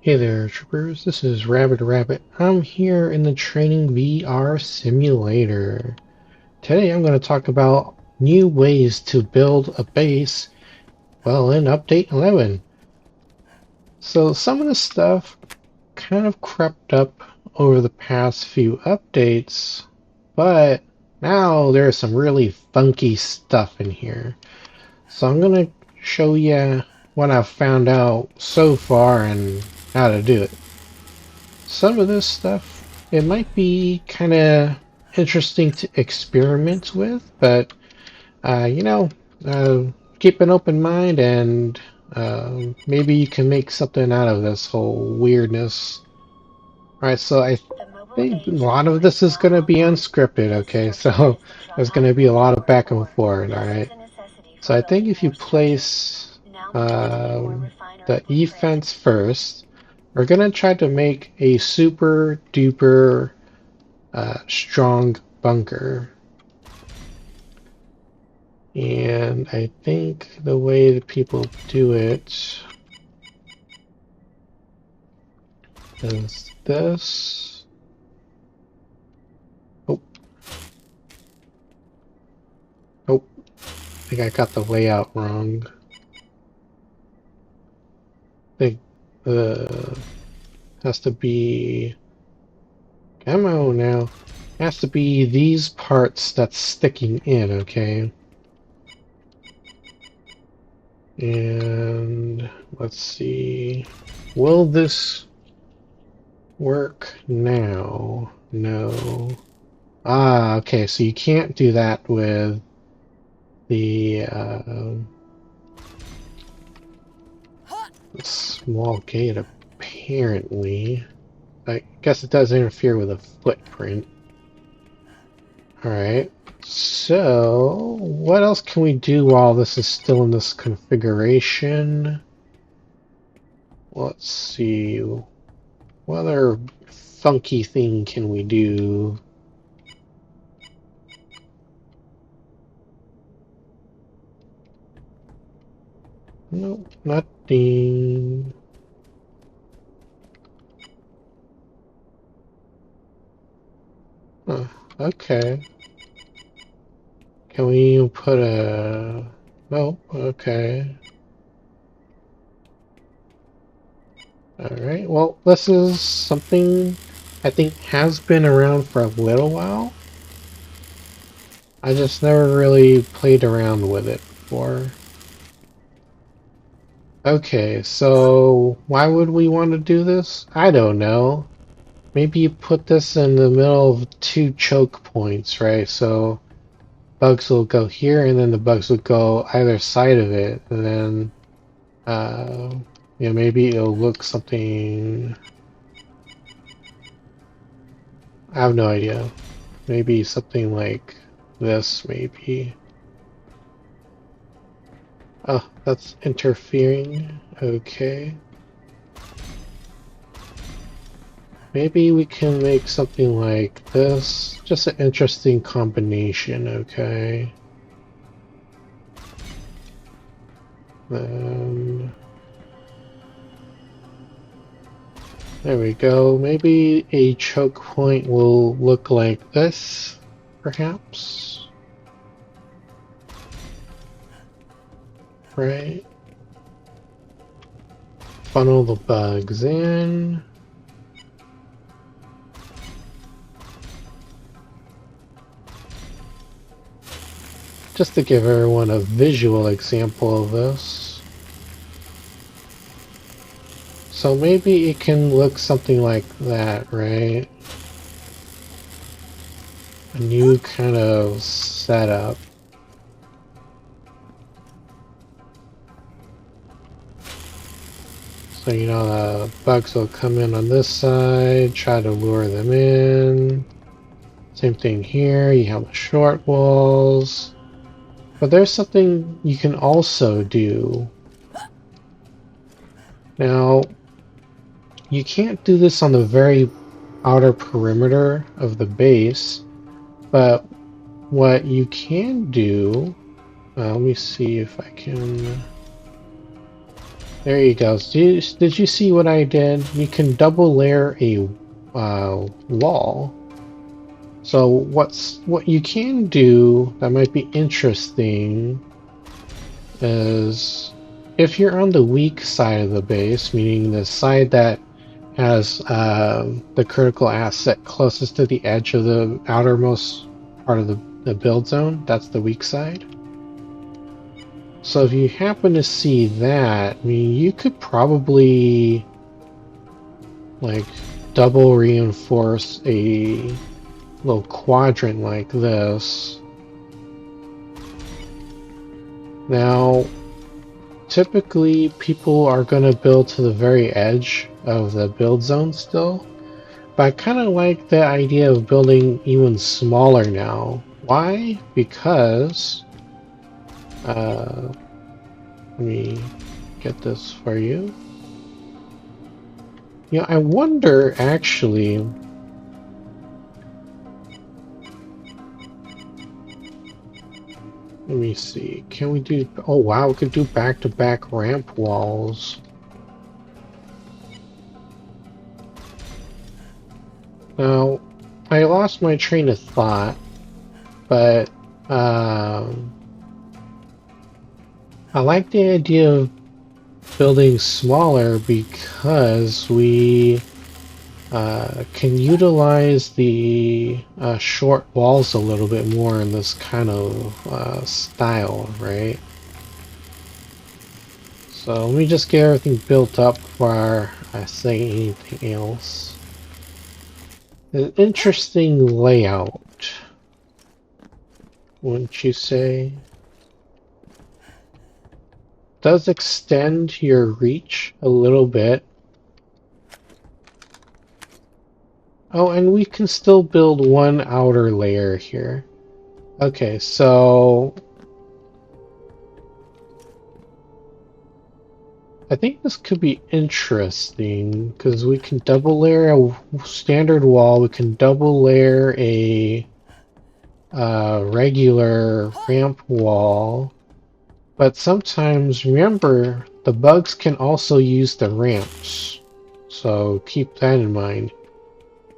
Hey there, troopers. This is rabidrabbit. I'm here in the training VR simulator. Today I'm going to talk about new ways to build a base, well, in Update 11. So some of the stuff kind of crept up over the past few updates, but now there's some really funky stuff in here. So I'm going to show you what I've found out so far and how to do it. Some of this stuff, it might be kind of interesting to experiment with, but uh, you know, uh, keep an open mind and maybe you can make something out of this whole weirdness. All right, so I think a lot of this is going to be unscripted, okay? So there's going to be a lot of back and forth, all right? So I think if you place the e-fence first, we're going to try to make a super duper strong bunker. And I think the way that people do it is this. Oh, oh, I think I got the layout wrong. I think has to be, come on now, has to be these parts that's sticking in, okay? And let's see, will this work now? No. Ah, okay, so you can't do that with the small gate, apparently. I guess it does interfere with a footprint. Alright, so what else can we do while this is still in this configuration? Let's see, what other funky thing can we do? Nope, nothing. Huh, okay. Can we put a... Nope, okay. Alright, well, this is something I think has been around for a little while. I just never really played around with it before. Okay, so why would we want to do this? I don't know. Maybe you put this in the middle of two choke points, right? So bugs will go here and then the bugs will go either side of it, and then maybe it'll look something. I have no idea. Maybe something like this, maybe. Oh, that's interfering. Okay. Maybe we can make something like this. Just an interesting combination, okay? Then... there we go. Maybe a choke point will look like this, perhaps? Right? Funnel the bugs in. Just to give everyone a visual example of this. So maybe it can look something like that, right? A new kind of setup. So, you know, the bugs will come in on this side, try to lure them in. Same thing here, you have the short walls. But there's something you can also do. Now, you can't do this on the very outer perimeter of the base, but what you can do, let me see if I can... There you go. Did you see what I did? You can double layer a wall. So what you can do that might be interesting is if you're on the weak side of the base, meaning the side that has the critical asset closest to the edge of the outermost part of the build zone, that's the weak side. So if you happen to see that, I mean, you could probably like double reinforce a little quadrant like this. Now, typically people are going to build to the very edge of the build zone still, but I kind of like the idea of building even smaller now. Why? Because let me get this for you. You know, I wonder actually. Let me see. Can we do? Oh wow, we could do back-to-back ramp walls. Now, I lost my train of thought, but I like the idea of building smaller because we can utilize the short walls a little bit more in this kind of style, right? So let me just get everything built up before I say anything else. An interesting layout, wouldn't you say? Does extend your reach a little bit. Oh, and we can still build one outer layer here. Okay, so I think this could be interesting because we can double layer a standard wall, we can double layer a regular ramp wall, but sometimes, remember, the bugs can also use the ramps, so keep that in mind.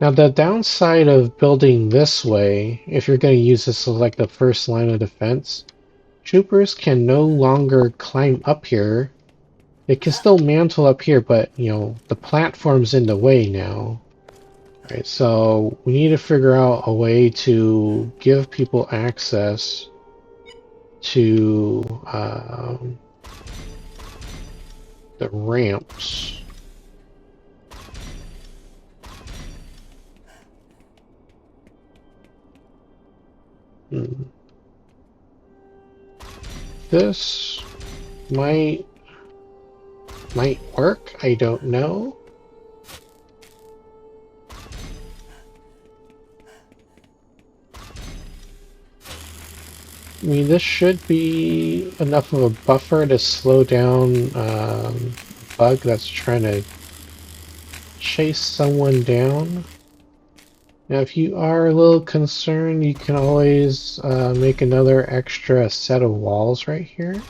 Now the downside of building this way, if you're going to use this as like the first line of defense, troopers can no longer climb up here. They can still mantle up here, but you know, the platform's in the way now. Right, so we need to figure out a way to give people access to the ramps. This might work, I don't know. I mean, this should be enough of a buffer to slow down a bug that's trying to chase someone down. Now, if you are a little concerned, you can always make another extra set of walls right here.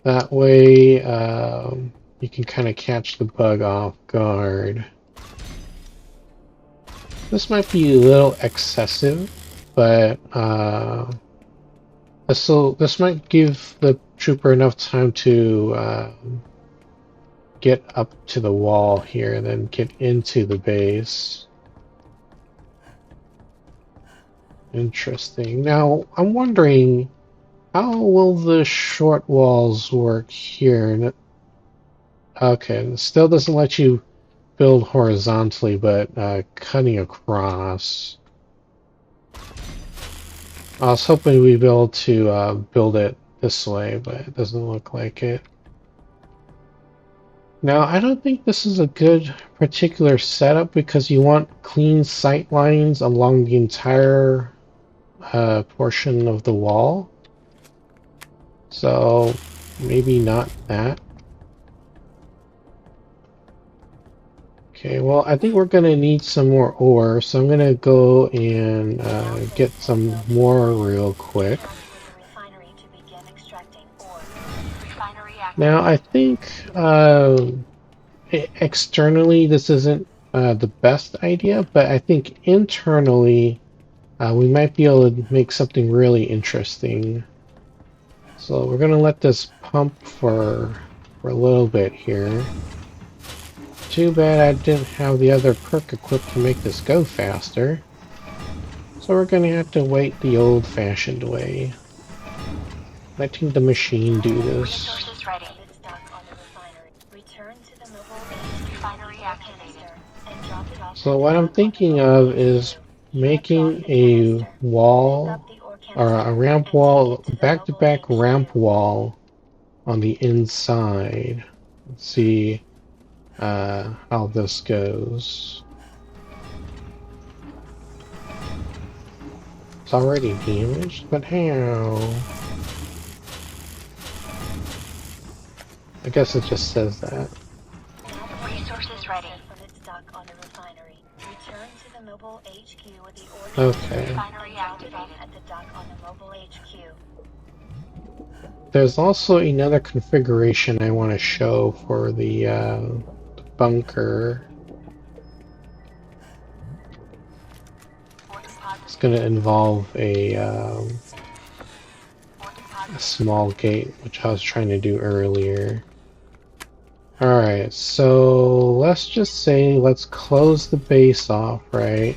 That way, you can kind of catch the bug off guard. This might be a little excessive, but this might give the trooper enough time to get up to the wall here and then get into the base. Interesting. Now, I'm wondering, how will the short walls work here? Okay, it still doesn't let you build horizontally, but cutting across. I was hoping we'd be able to build it this way, but it doesn't look like it. Now, I don't think this is a good particular setup because you want clean sight lines along the entire portion of the wall. So, maybe not that. Okay, well, I think we're going to need some more ore, so I'm going to go and get some more real quick. Now, I think externally this isn't the best idea, but I think internally we might be able to make something really interesting. So we're going to let this pump for a little bit here. Too bad I didn't have the other perk equipped to make this go faster. So we're going to have to wait the old-fashioned way. Letting the machine do this. Resources ready. Return to the mobile refinery canister and drop it off. So what I'm thinking of is making a wall or a ramp wall, back-to-back ramp wall on the inside. Let's see how this goes. It's already damaged, but how? I guess it just says that. Resources ready. From its dock on the refinery. Return to the mobile HQ with the order. Okay. Refinery activated at the dock on the mobile HQ. There's also another configuration I want to show for the bunker. It's going to involve a small gate, which I was trying to do earlier. Alright, so let's just say let's close the base off, right?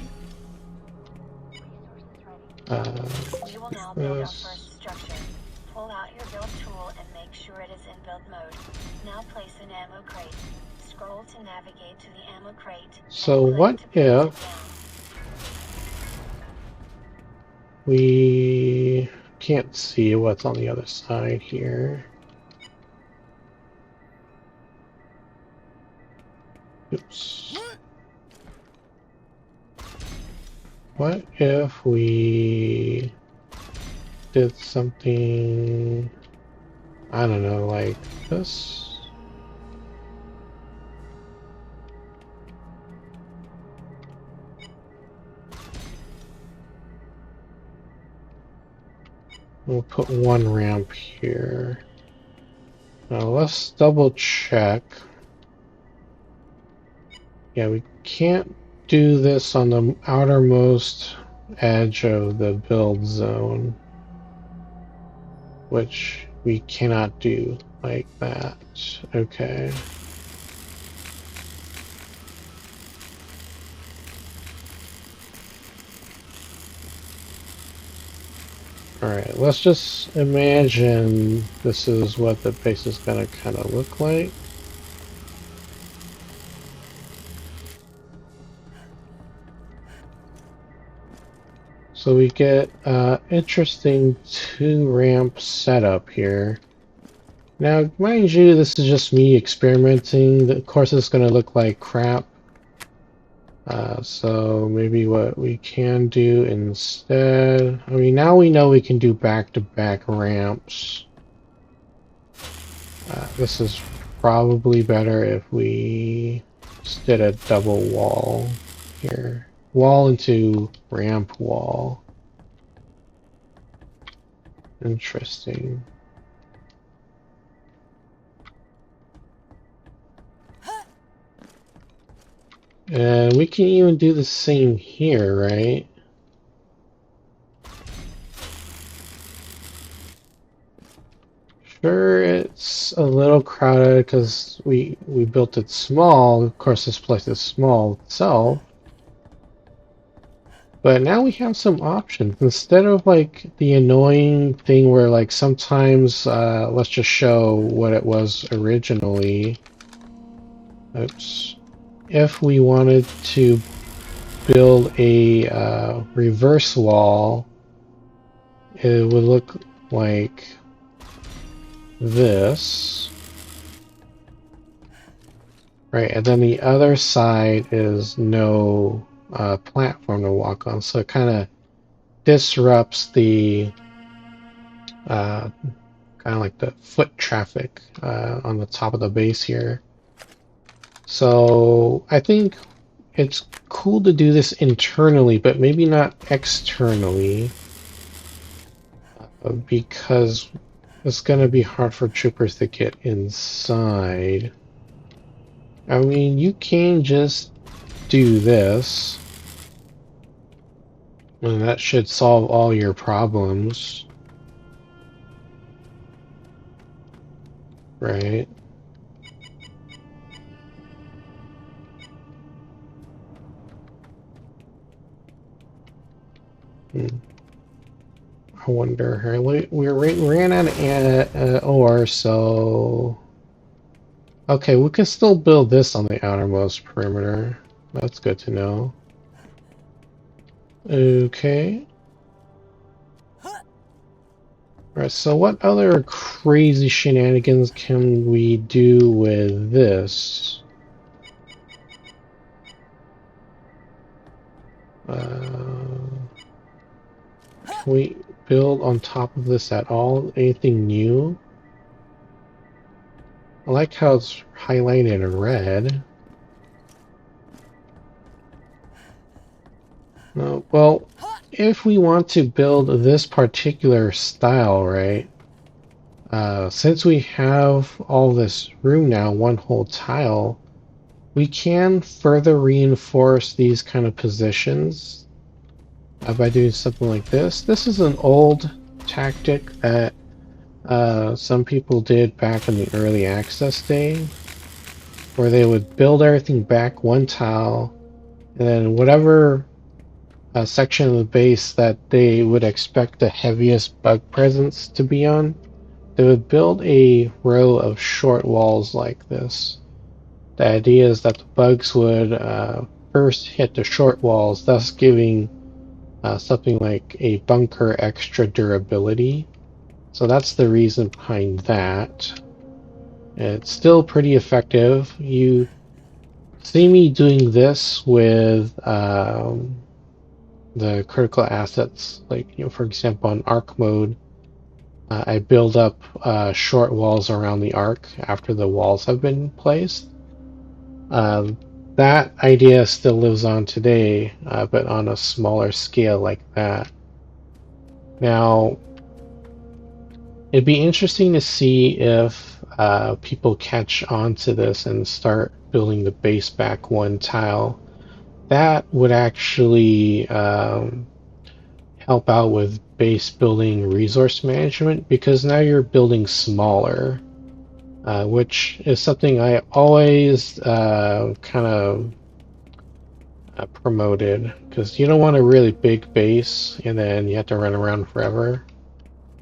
We will now build our first structure. Pull out your build tool and make sure it is in build mode. Now place an ammo crate. Scroll to navigate to the ammo crate. So what if we can't see what's on the other side here? Oops. What if we did something, I don't know, like this? We'll put one ramp here. Now let's double check. Yeah, we can't do this on the outermost edge of the build zone, which we cannot do like that. Okay. Alright, let's just imagine this is what the base is going to kind of look like. So we get interesting 2-ramp setup here. Now, mind you, this is just me experimenting. Of course, it's going to look like crap. So maybe what we can do instead... I mean, now we know we can do back-to-back ramps. This is probably better if we just did a double wall here. Wall into ramp wall. Interesting. And we can even do the same here, right? Sure, it's a little crowded because we built it small. Of course, this place is small itself. But now we have some options. Instead of like the annoying thing where like sometimes let's just show what it was originally. Oops. If we wanted to build a reverse wall, it would look like this. Right, and then the other side is no platform to walk on, so it kind of disrupts the kind of like the foot traffic on the top of the base here. So I think it's cool to do this internally, but maybe not externally, because It's gonna be hard for troopers to get inside. I mean, you can just do this, and that should solve all your problems, right? Hmm. I wonder. We ran out of ore, so okay, we can still build this on the outermost perimeter. That's good to know. Okay. Alright, so what other crazy shenanigans can we do with this? Can we build on top of this at all? Anything new? I like how it's highlighted in red. Well, if we want to build this particular style, right? Since we have all this room now, one whole tile, we can further reinforce these kind of positions by doing something like this. This is an old tactic that some people did back in the early access day, where they would build everything back one tile, and then whatever section of the base that they would expect the heaviest bug presence to be on, they would build a row of short walls like this. The idea is that the bugs would first hit the short walls, thus giving something like a bunker extra durability. So that's the reason behind that. It's still pretty effective. You see me doing this with the critical assets, like, you know, for example, on arc mode, I build up short walls around the arc after the walls have been placed. That idea still lives on today, but on a smaller scale like that. Now, it'd be interesting to see if people catch on to this and start building the base back one tile. That would actually help out with base building resource management, because now you're building smaller, which is something I always kind of promoted, because you don't want a really big base and then you have to run around forever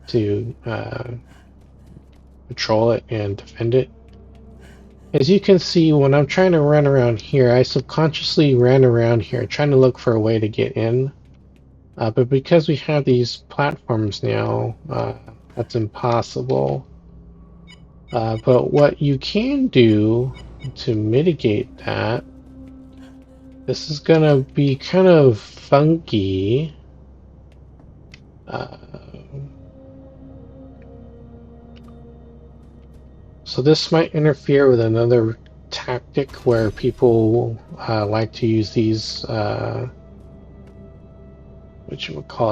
to patrol it and defend it. As you can see, when I'm trying to run around here, I subconsciously ran around here trying to look for a way to get in. But because we have these platforms now, that's impossible. But what you can do to mitigate that, this is going to be kind of funky. So this might interfere with another tactic where people like to use these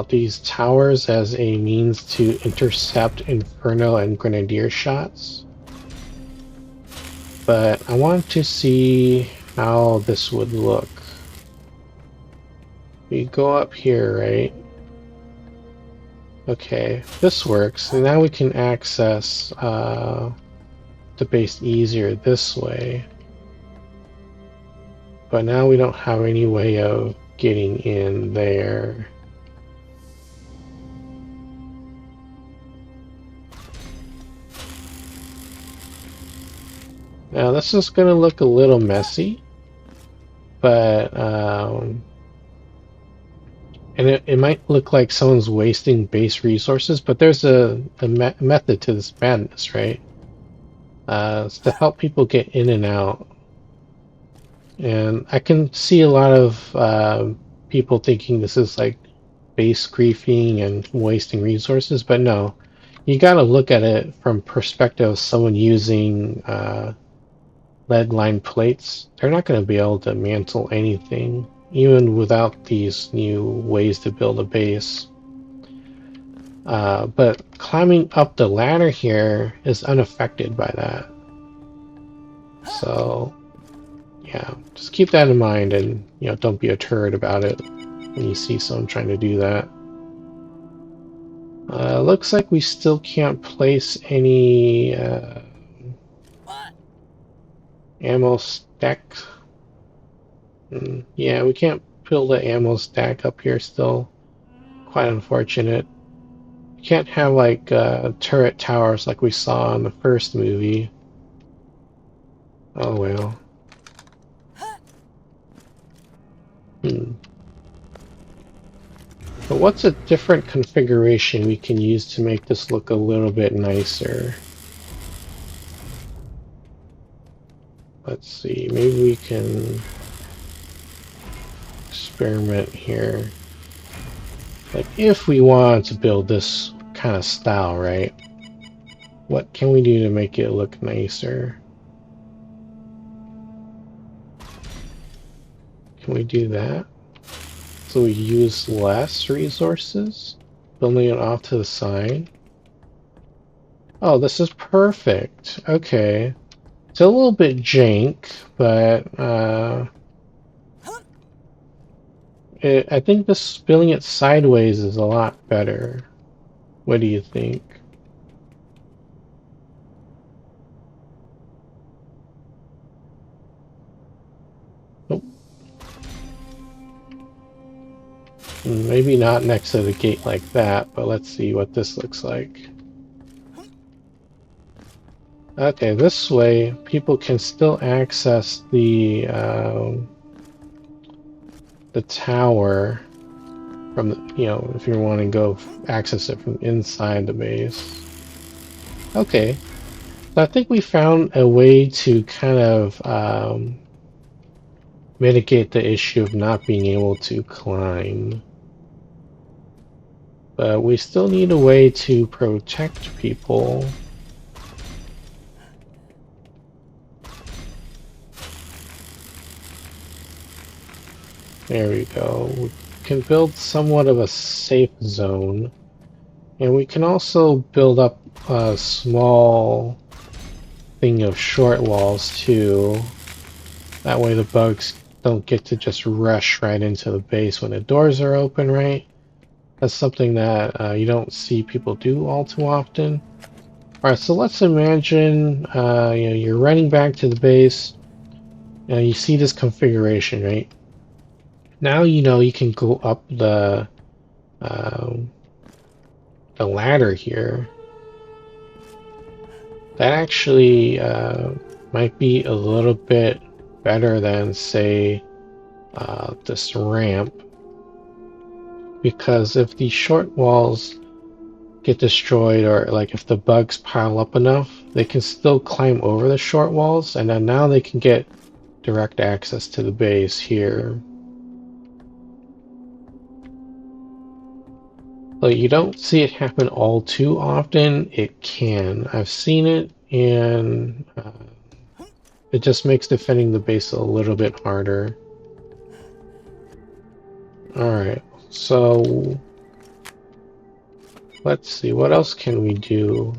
these towers as a means to intercept Inferno and Grenadier shots. But I want to see how this would look. We go up here, right? Okay, this works. And now we can access the base easier this way. But now we don't have any way of getting in there. Now this is going to look a little messy, but and it might look like someone's wasting base resources, but there's a method to this madness, right? It's to help people get in and out. And I can see a lot of people thinking this is like base griefing and wasting resources, but no. You got to look at it from perspective of someone using lead line plates. They're not going to be able to mantle anything, even without these new ways to build a base. But climbing up the ladder here is unaffected by that. So, yeah, just keep that in mind and, don't be a turd about it when you see someone trying to do that. Looks like we still can't place any ammo stack. Yeah, we can't build an ammo stack up here still. Quite unfortunate. You can't have like turret towers like we saw in the first movie. Oh well. But what's a different configuration we can use to make this look a little bit nicer? Let's see, maybe we can experiment here. Like if we wanted to build this kind of style, right? What can we do to make it look nicer? Can we do that? So we use less resources? Building it off to the side? Oh, this is perfect. Okay. It's a little bit jank, but I think this building it sideways is a lot better. What do you think? Nope. Maybe not next to the gate like that, but let's see what this looks like. Okay, this way people can still access the tower from the, if you want to go access it from inside the base. Okay, so I think we found a way to kind of mitigate the issue of not being able to climb. But we still need a way to protect people. There we go. We can build somewhat of a safe zone. And we can also build up a small thing of short walls too. That way the bugs don't get to just rush right into the base when the doors are open, right? That's something that you don't see people do all too often. Alright, so let's imagine you're running back to the base. You see this configuration, right? Now you can go up the ladder here. That actually might be a little bit better than, say, this ramp. Because if the short walls get destroyed, or like if the bugs pile up enough, they can still climb over the short walls, and then now they can get direct access to the base here. So you don't see it happen all too often. It can. I've seen it, and it just makes defending the base a little bit harder. Alright, so let's see, what else can we do?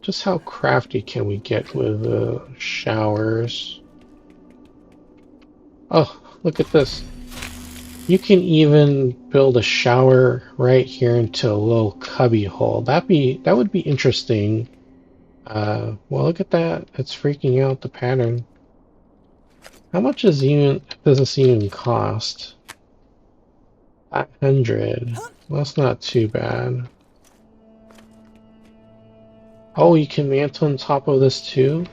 Just how crafty can we get with showers? Oh, look at this. You can even build a shower right here into a little cubby hole. That would be interesting. Well, look at that. It's freaking out the pattern. How much does this even cost? 500. Well, that's not too bad. Oh, you can mantle on top of this too?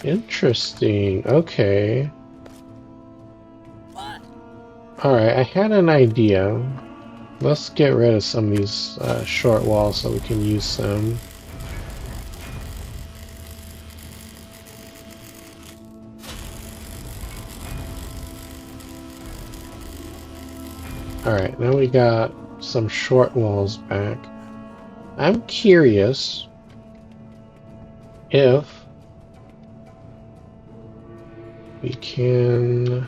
Interesting. Okay. Alright, I had an idea. Let's get rid of some of these short walls so we can use them. Alright, now we got some short walls back. I'm curious if we can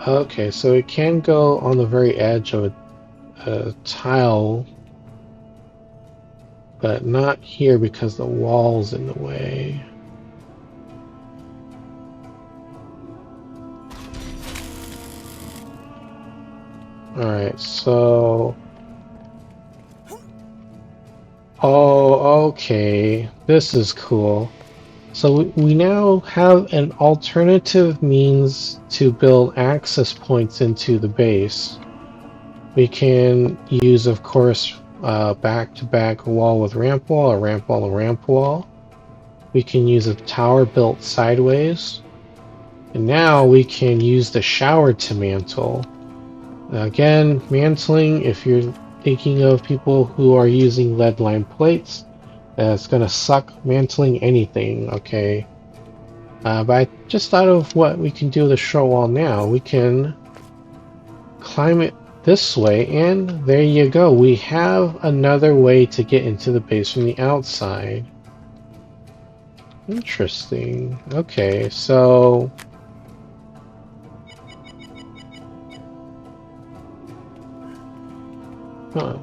Okay, so it can go on the very edge of a tile, but not here because the wall's in the way. Alright, so... Oh, okay. This is cool. So we now have an alternative means to build access points into the base. We can use, of course, back-to-back wall with ramp wall, a ramp wall, a ramp wall. We can use a tower built sideways. And now we can use the shower to mantle. Again, mantling, if you're thinking of people who are using lead line plates, that's going to suck mantling anything, okay? But I just thought of what we can do with the short wall now. We can climb it this way, and there you go. We have another way to get into the base from the outside. Interesting. Okay, so... Huh.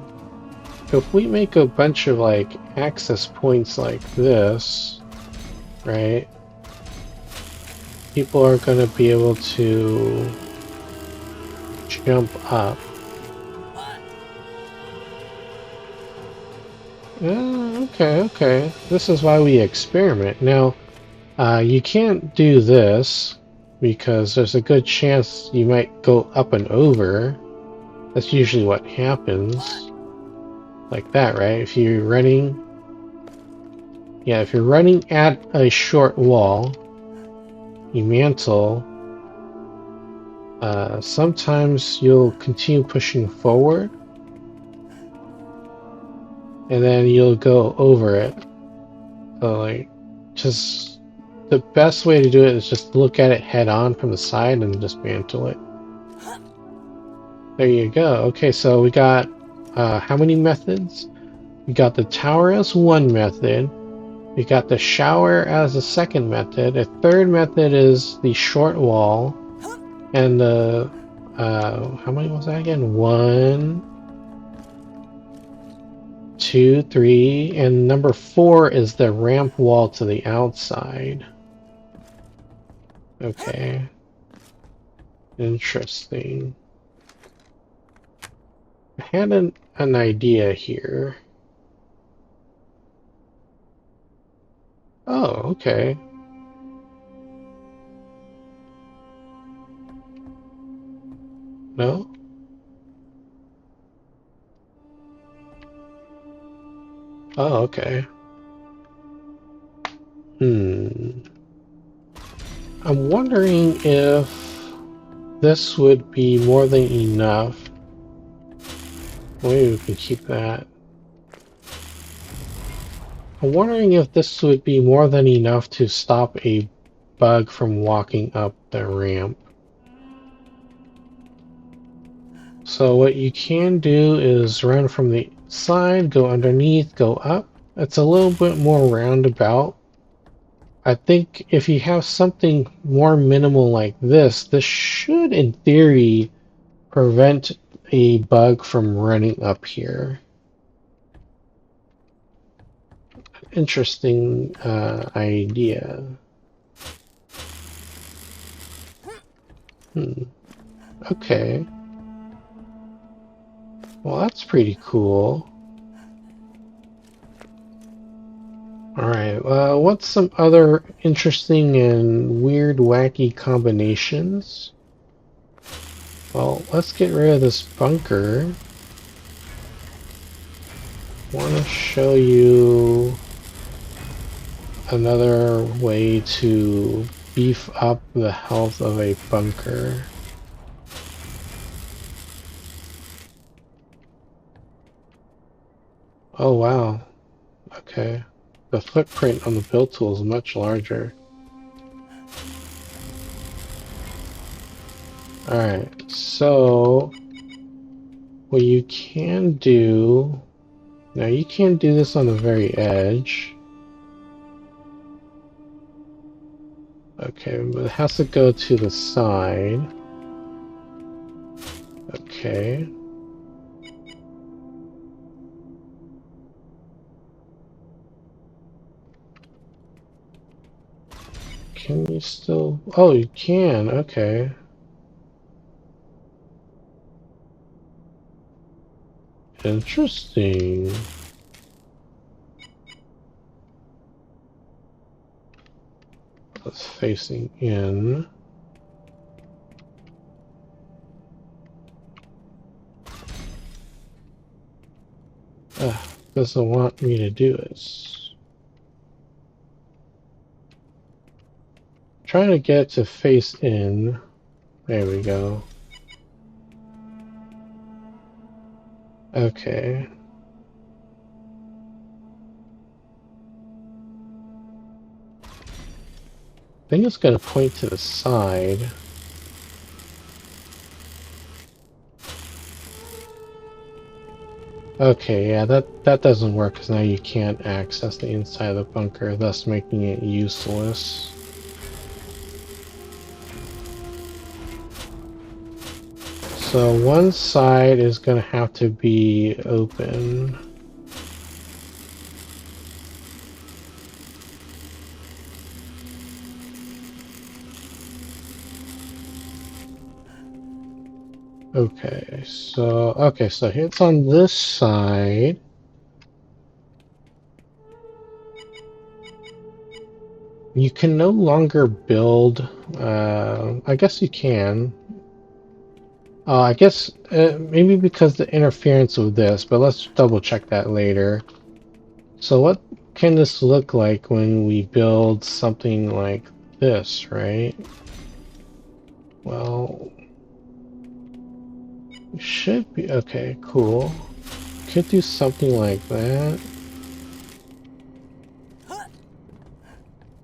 If we make a bunch of, like, access points like this, right? People are going to be able to jump up. Okay. This is why we experiment. Now, you can't do this because there's a good chance you might go up and over. That's usually what happens. Like that, right? If you're running... Yeah, if you're running at a short wall, you mantle, sometimes you'll continue pushing forward, and then you'll go over it. So, like, just the best way to do it is just look at it head on from the side and just mantle it. There you go. Okay, so we got how many methods? We got the tower as one method. We got the shower as a second method. A third method is the short wall. And the how many was that again? 1, 2, 3, and number 4 is the ramp wall to the outside. Okay. Interesting. I had an idea here. Oh, okay. No? Oh, okay. I'm wondering if this would be more than enough. Maybe we can keep that. I'm wondering if this would be more than enough to stop a bug from walking up the ramp. So what you can do is run from the side, go underneath, go up. It's a little bit more roundabout. I think if you have something more minimal like this, this should, in theory, prevent a bug from running up here. Interesting idea. Okay. Well, that's pretty cool. Alright, what's some other interesting and weird, wacky combinations? Well, let's get rid of this bunker. I want to show you another way to beef up the health of a bunker. Oh wow, okay. The footprint on the build tool is much larger. Alright, so what you can do... Now you can't do this on the very edge. Okay, but it has to go to the side. Okay. Can you still... Oh, you can. Okay. Interesting. That's facing in. Doesn't want me to do this. Trying to get it to face in. There we go. Okay. I think it's going to point to the side. Okay, yeah, that doesn't work because now you can't access the inside of the bunker, thus making it useless. So one side is going to have to be open. Okay, so it's on this side. You can no longer build, I guess you can. I guess maybe because the interference with this, but let's double check that later. So what can this look like when we build something like this, right? Well, it should be, okay, cool. Could do something like that.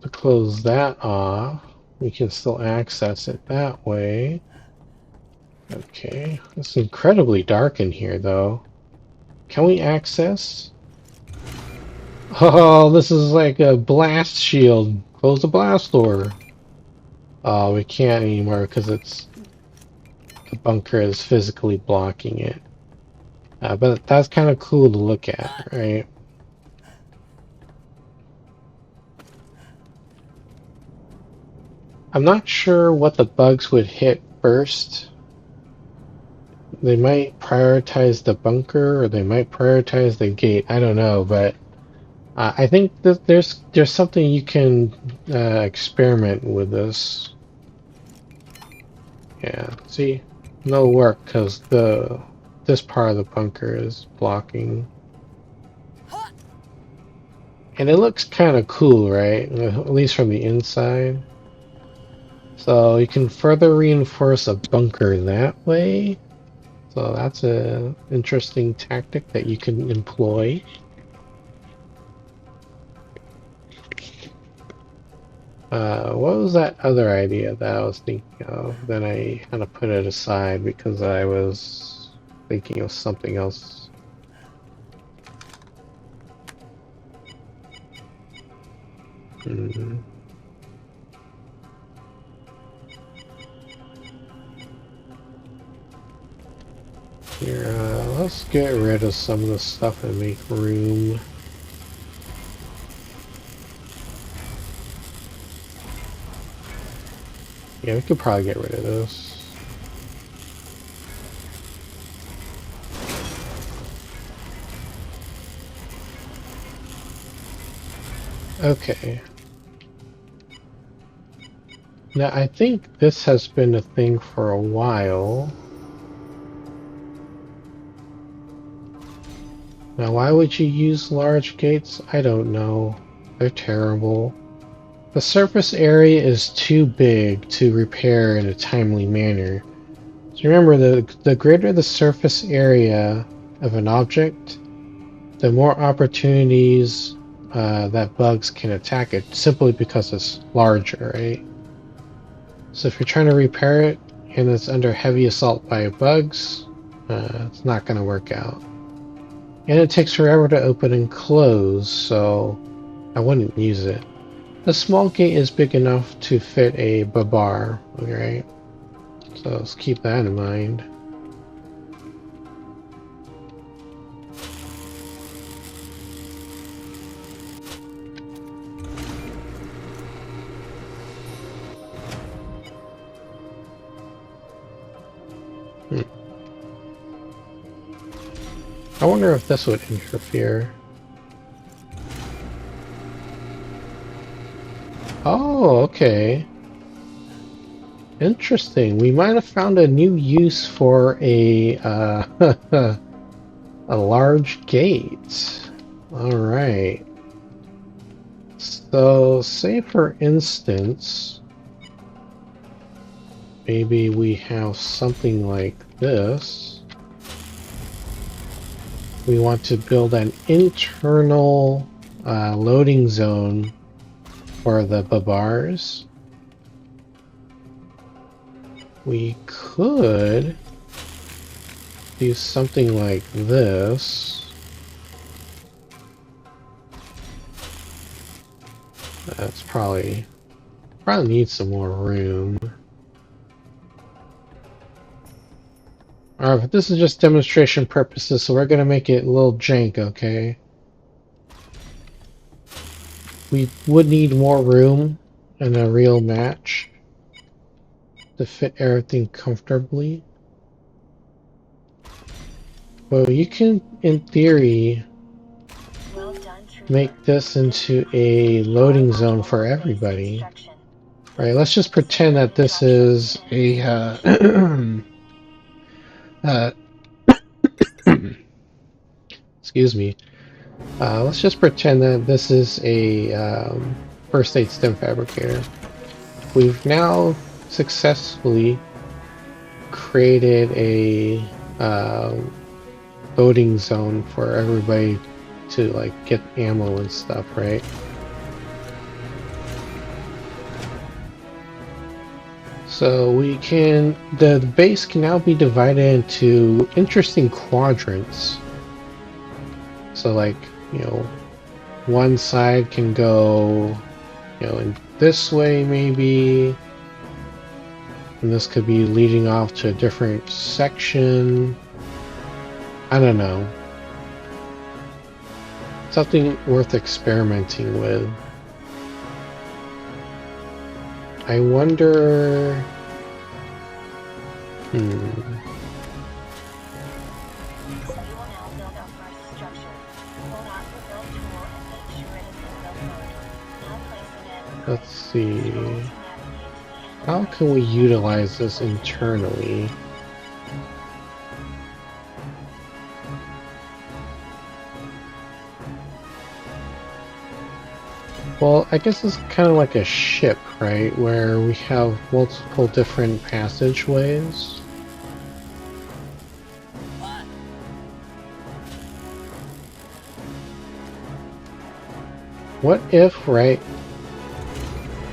To close that off, we can still access it that way. Okay, it's incredibly dark in here though. Can we access? Oh, this is like a blast shield. Close the blast door. Oh, we can't anymore because the bunker is physically blocking it. But that's kind of cool to look at, right? I'm not sure what the bugs would hit first. They might prioritize the bunker or they might prioritize the gate. I don't know, but I think that there's something you can experiment with this. Yeah, see, no work because this part of the bunker is blocking, and it looks kind of cool, right? At least from the inside. So you can further reinforce a bunker that way. So that's a interesting tactic that you can employ. What was that other idea that I was thinking of? Then I kind of put it aside because I was thinking of something else. Here, let's get rid of some of the stuff and make room. Yeah, we could probably get rid of this. Okay. Now, I think this has been a thing for a while. Now, why would you use large gates? I don't know. They're terrible. The surface area is too big to repair in a timely manner. So remember, the greater the surface area of an object, the more opportunities that bugs can attack it, simply because it's larger, right? So if you're trying to repair it and it's under heavy assault by bugs, it's not going to work out. And it takes forever to open and close, so I wouldn't use it. The small gate is big enough to fit a babar, right? So let's keep that in mind. Hmm. I wonder if this would interfere. Oh, okay. Interesting. We might have found a new use for a a large gate. All right. So, say for instance, maybe we have something like this. We want to build an internal loading zone for the babars. We could do something like this. That's probably needs some more room. Alright, but this is just demonstration purposes, so we're gonna make it a little jank, okay? We would need more room in a real match to fit everything comfortably. Well, you can, in theory, make this into a loading zone for everybody. Right, let's just pretend that this is a excuse me. Let's just pretend that this is a first aid stem fabricator. We've now successfully created a loading zone for everybody to like get ammo and stuff, right? So we can, the base can now be divided into interesting quadrants. So like, you know, one side can go, you know, in this way maybe, and this could be leading off to a different section. I don't know. Something worth experimenting with. I wonder... Let's see. How can we utilize this internally? Well, I guess it's kind of like a ship, right? Where we have multiple different passageways. What if, right,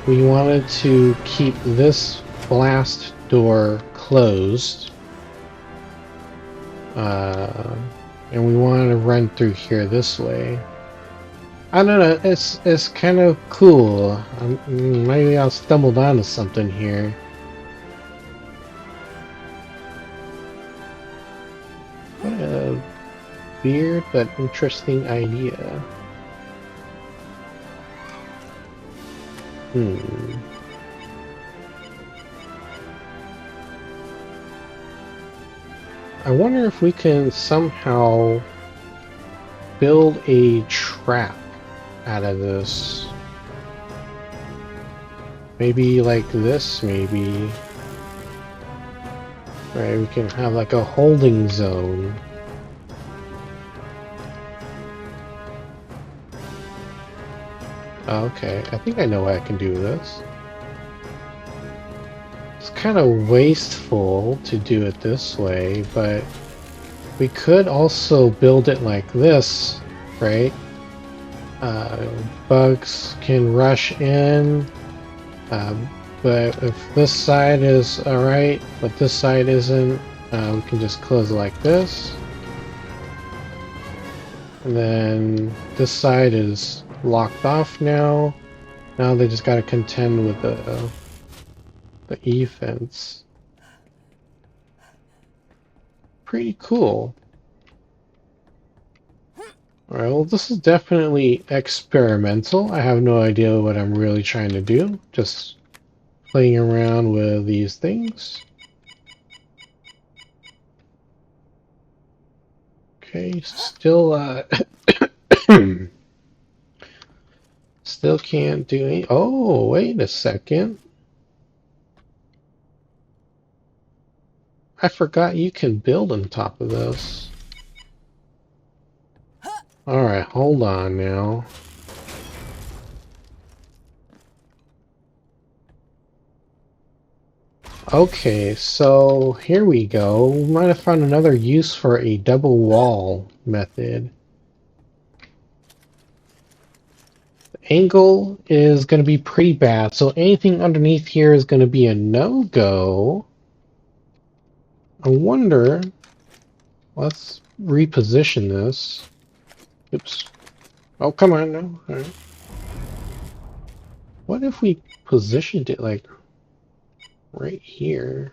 we wanted to keep this blast door closed, and we wanted to run through here this way? I don't know, it's kind of cool. Maybe I stumbled onto something here. What a weird but interesting idea. I wonder if we can somehow build a trap out of this. Maybe like this, maybe. Right, we can have like a holding zone. Okay, I think I know what I can do with this. It's kind of wasteful to do it this way, but we could also build it like this, right? Bugs can rush in, but if this side is alright, but this side isn't, we can just close it like this. And then this side is locked off now. Now they just gotta contend with the E-fence. Pretty cool. Alright, well this is definitely experimental. I have no idea what I'm really trying to do. Just playing around with these things. Okay, still still can't do any. Oh, wait a second. I forgot you can build on top of this. Alright, hold on now. Okay, so here we go. We might have found another use for a double wall method. The angle is going to be pretty bad, so anything underneath here is going to be a no-go. I wonder, let's reposition this. Oops. Oh, come on now. All right. What if we positioned it like right here?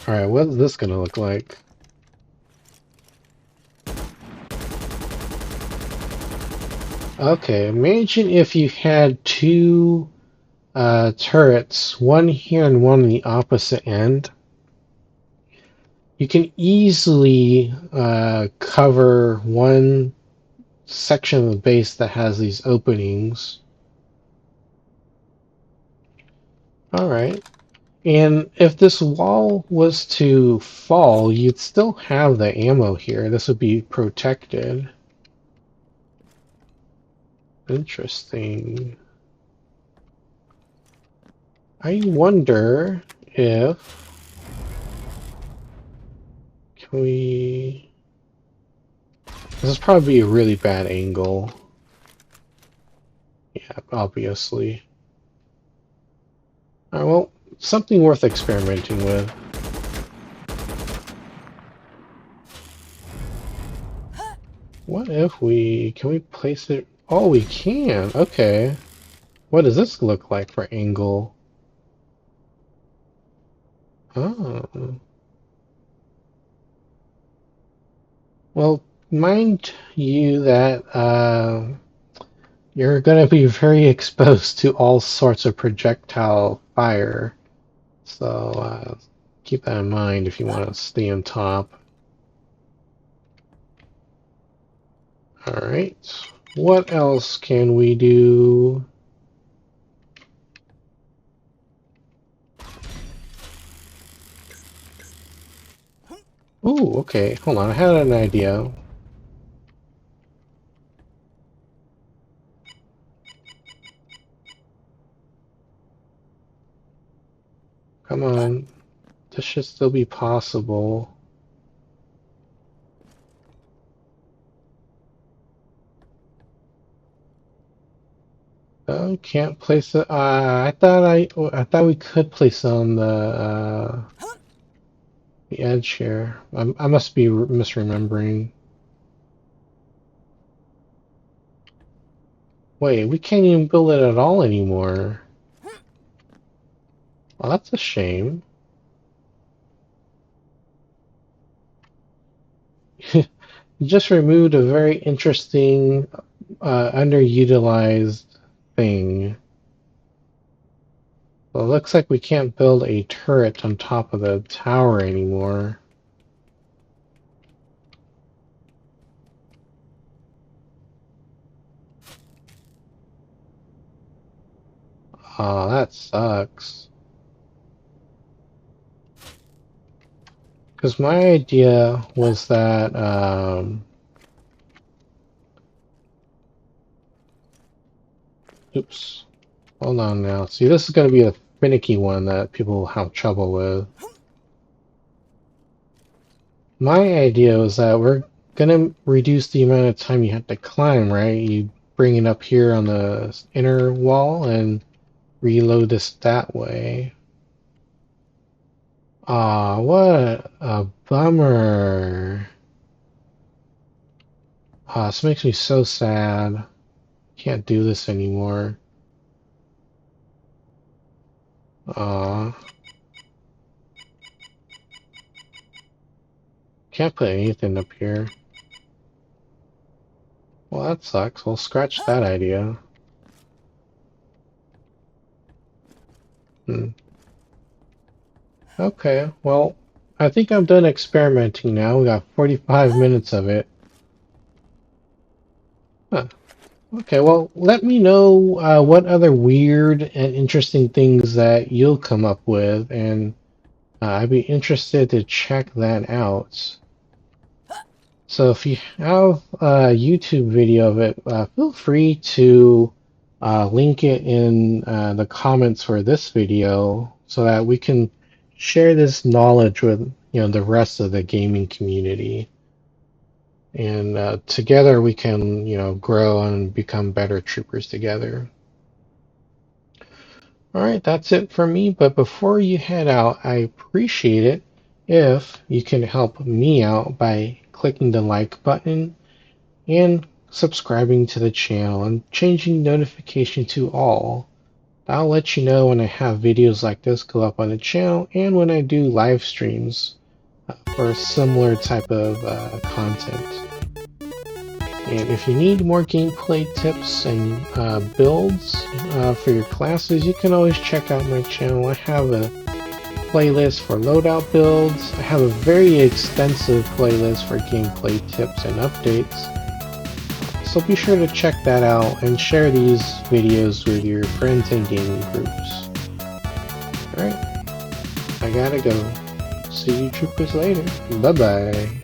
Alright, what's this gonna look like? Okay, imagine if you had two turrets, one here and one on the opposite end. You can easily cover one section of the base that has these openings. Alright. And if this wall was to fall, you'd still have the ammo here. This would be protected. Interesting. I wonder if... Can we... This is probably a really bad angle. Yeah, obviously. Alright, well, something worth experimenting with. What if we... Can we place it... Oh, we can! Okay. What does this look like for angle? Oh. Well, mind you that you're going to be very exposed to all sorts of projectile fire. So keep that in mind if you want to stay on top. Alright. What else can we do? Ooh, okay. Hold on. I had an idea. Come on. This should still be possible. Oh, can't place it. I thought we could place it on the edge here. I must be misremembering. Wait, we can't even build it at all anymore. Well, that's a shame. You just removed a very interesting, underutilized thing. Well, it looks like we can't build a turret on top of the tower anymore. Aw, that sucks. Because my idea was that, oops. Hold on now. See, this is going to be a finicky one that people have trouble with. My idea was that we're going to reduce the amount of time you have to climb, right? You bring it up here on the inner wall and reload this that way. Aw, what a bummer. Aw, this makes me so sad. Can't do this anymore. Aw. Can't put anything up here. Well, that sucks. We'll scratch that idea. Hmm. Okay, well, I think I'm done experimenting now. We got 45 minutes of it. Huh. Okay, well, let me know what other weird and interesting things that you'll come up with, and I'd be interested to check that out. So if you have a YouTube video of it, feel free to link it in the comments for this video so that we can share this knowledge with the rest of the gaming community. And together we can grow and become better troopers together. All right, that's it for me. But before you head out, I appreciate it if you can help me out by clicking the like button and subscribing to the channel and changing notification to all. I'll let you know when I have videos like this go up on the channel and when I do live streams for a similar type of content. And if you need more gameplay tips and builds for your classes, you can always check out my channel. I have a playlist for loadout builds. I have a very extensive playlist for gameplay tips and updates. So be sure to check that out and share these videos with your friends and gaming groups. Alright, I gotta go. See you troopers later. Bye bye.